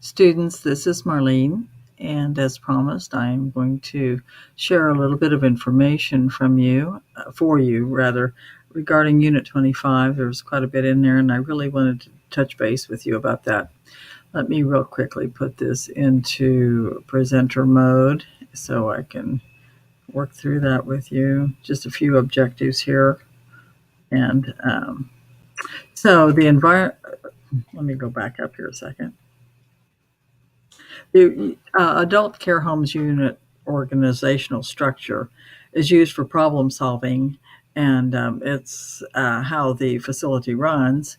Students, this is Marlene, and as promised, I am going to share a little bit of information for you rather, regarding Unit 25. There was quite a bit in there, and I really wanted to touch base with you about that. Let me real quickly put this into presenter mode so I can work through that with you. Just a few objectives here. And so the environment, let me go back up here a second. The adult care homes unit organizational structure is used for problem solving, and it's how the facility runs.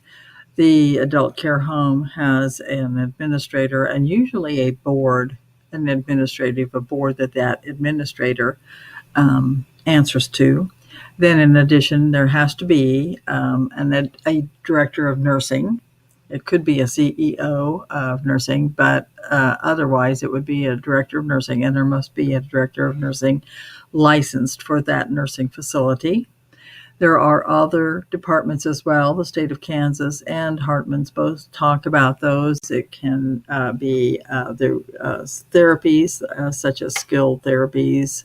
The adult care home has an administrator and usually a board, a board that administrator answers to. Then, in addition, there has to be a director of nursing. It could be a CEO of nursing, but otherwise it would be a director of nursing, and there must be a director of nursing licensed for that nursing facility. There are other departments as well. The state of Kansas and Hartman's both talk about those. It can be the therapies, such as skilled therapies,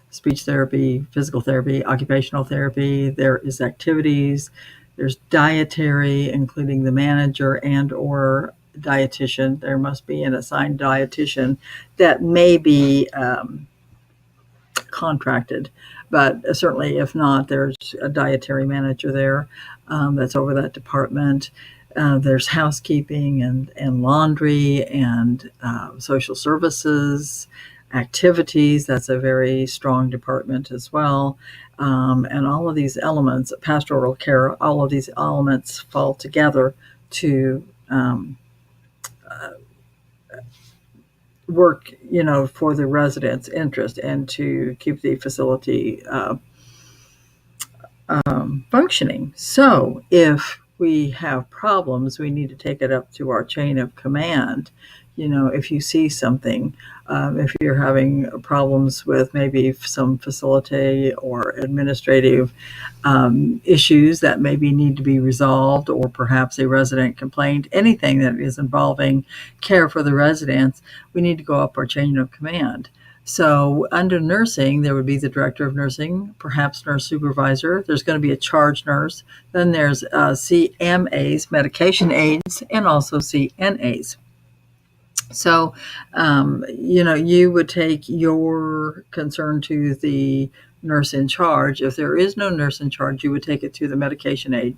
speech therapy, physical therapy, occupational therapy. There is activities. There's dietary, including the manager and or dietitian. There must be an assigned dietitian that may be contracted, but certainly if not, there's a dietary manager there that's over that department. There's housekeeping and laundry and social services, activities. That's a very strong department as well. And all of these elements, pastoral care, all of these elements fall together to work, for the residents' interest and to keep the facility functioning. So if we have problems, we need to take it up to our chain of command. If you see something, if you're having problems with maybe some facility or administrative issues that maybe need to be resolved, or perhaps a resident complaint, anything that is involving care for the residents, we need to go up our chain of command. So under nursing, there would be the director of nursing, perhaps nurse supervisor. There's going to be a charge nurse. Then there's CMAs, medication aides, and also CNAs. So, you would take your concern to the nurse in charge. If there is no nurse in charge, you would take it to the medication aide,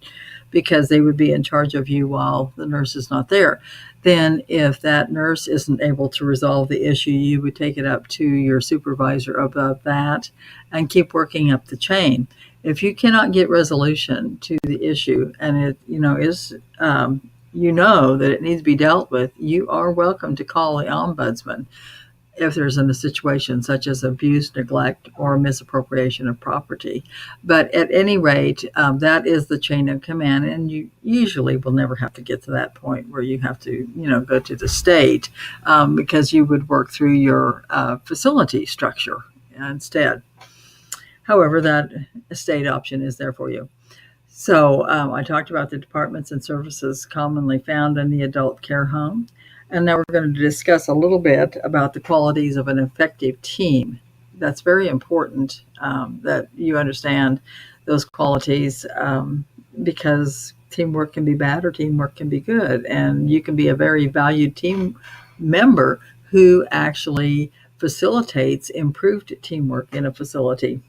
because they would be in charge of you while the nurse is not there. Then if that nurse isn't able to resolve the issue, you would take it up to your supervisor above that and keep working up the chain. If you cannot get resolution to the issue, and it, is that it needs to be dealt with, you are welcome to call the ombudsman if there's in a situation such as abuse, neglect, or misappropriation of property. But at any rate, that is the chain of command, and you usually will never have to get to that point where you have to, go to the state, because you would work through your facility structure instead. However, that state option is there for you. So I talked about the departments and services commonly found in the adult care home. And now we're going to discuss a little bit about the qualities of an effective team. That's very important that you understand those qualities, because teamwork can be bad or teamwork can be good. And you can be a very valued team member who actually facilitates improved teamwork in a facility.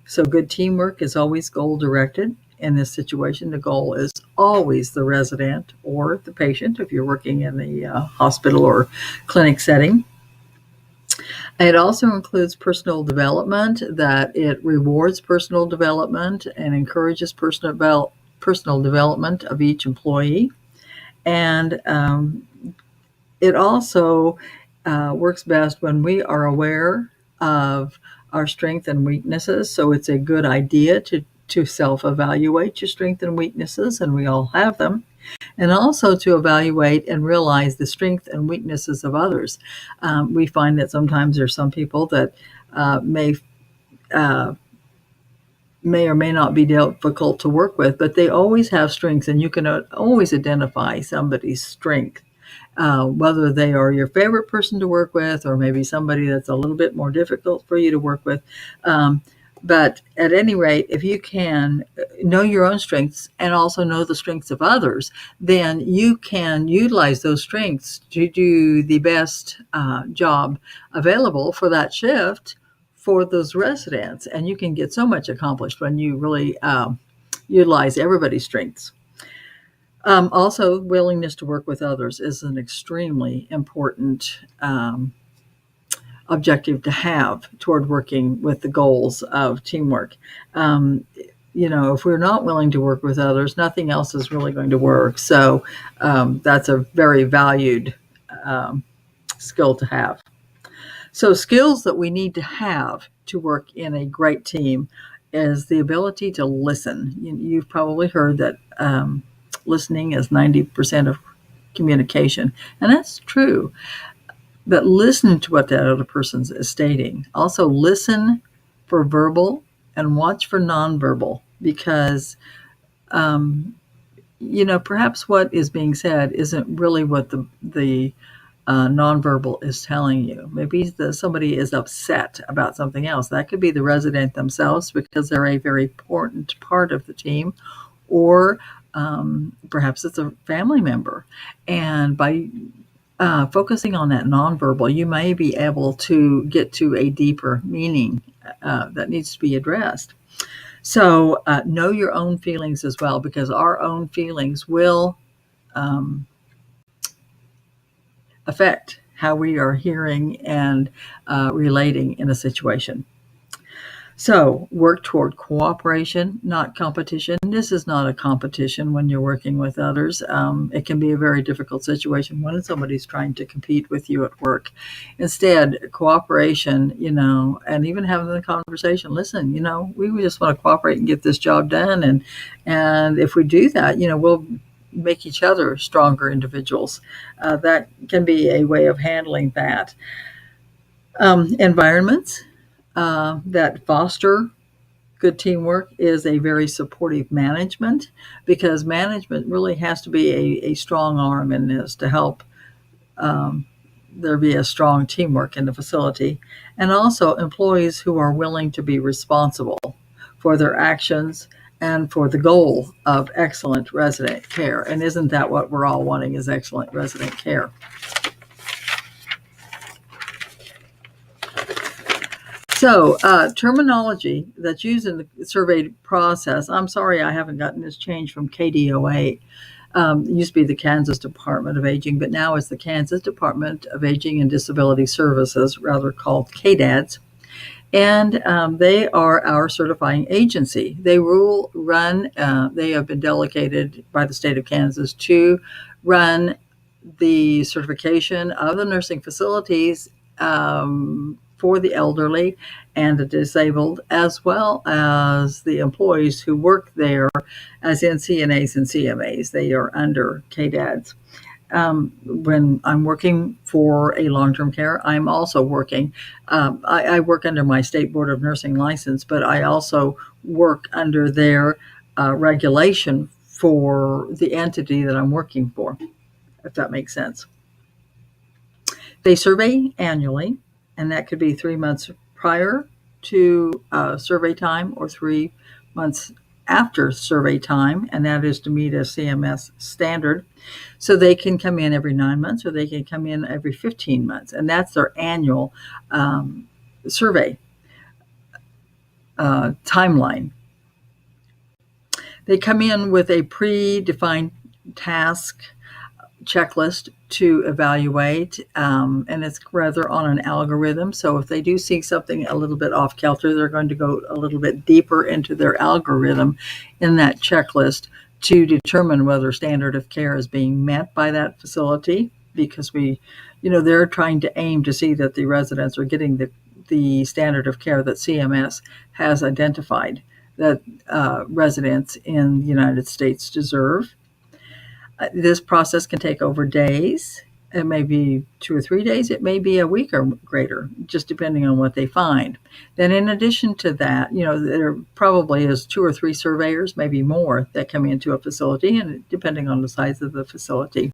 So good teamwork is always goal-directed. In this situation, the goal is always the resident or the patient if you're working in the hospital or clinic setting. It also includes personal development, that it rewards personal development and encourages personal development of each employee. And it also works best when we are aware of our strengths and weaknesses. So it's a good idea to self-evaluate your strengths and weaknesses, and we all have them, and also to evaluate and realize the strengths and weaknesses of others. We find that sometimes there's some people that may may or may not be difficult to work with, but they always have strengths, and you can always identify somebody's strength, whether they are your favorite person to work with or maybe somebody that's a little bit more difficult for you to work with. But at any rate, if you can know your own strengths and also know the strengths of others, then you can utilize those strengths to do the best job available for that shift for those residents. And you can get so much accomplished when you really utilize everybody's strengths. Also, willingness to work with others is an extremely important objective to have toward working with the goals of teamwork. If we're not willing to work with others, nothing else is really going to work. So that's a very valued skill to have. So skills that we need to have to work in a great team is the ability to listen. You've probably heard that listening is 90% of communication, and that's true. But listen to what that other person is stating. Also listen for verbal and watch for nonverbal, because perhaps what is being said isn't really what the nonverbal is telling you. Maybe somebody is upset about something else. That could be the resident themselves because they're a very important part of the team, or perhaps it's a family member. And by focusing on that nonverbal, you may be able to get to a deeper meaning that needs to be addressed. So know your own feelings as well, because our own feelings will affect how we are hearing and relating in a situation. So work toward cooperation, not competition. This is not a competition when you're working with others. It can be a very difficult situation when somebody's trying to compete with you at work. Instead, cooperation, and even having the conversation, listen, we just want to cooperate and get this job done. And if we do that, we'll make each other stronger individuals. That can be a way of handling that. Environments that foster good teamwork is a very supportive management, because management really has to be a strong arm in this to help there be a strong teamwork in the facility. And also employees who are willing to be responsible for their actions and for the goal of excellent resident care. And isn't that what we're all wanting, is excellent resident care? So terminology that's used in the survey process, I'm sorry I haven't gotten this change from KDOA. It used to be the Kansas Department of Aging, but now it's the Kansas Department of Aging and Disability Services, rather called KDADS. And they are our certifying agency. They they have been delegated by the state of Kansas to run the certification of the nursing facilities for the elderly and the disabled, as well as the employees who work there as NCNAs and CMAs. They are under KDADS. When I'm working for a long-term care, I'm also working. I work under my State Board of Nursing license, but I also work under their regulation for the entity that I'm working for, if that makes sense. They survey annually, and that could be 3 months prior to survey time or 3 months after survey time, and that is to meet a CMS standard. So they can come in every 9 months, or they can come in every 15 months, and that's their annual survey timeline. They come in with a predefined task checklist to evaluate, and it's rather on an algorithm. So if they do see something a little bit off kilter, they're going to go a little bit deeper into their algorithm in that checklist to determine whether standard of care is being met by that facility, because they're trying to aim to see that the residents are getting the standard of care that CMS has identified that residents in the United States deserve. This process can take over days, It may be 2 or 3 days. It may be a week or greater, just depending on what they find. Then, in addition to that, there probably is 2 or 3 surveyors, maybe more, that come into a facility, and depending on the size of the facility.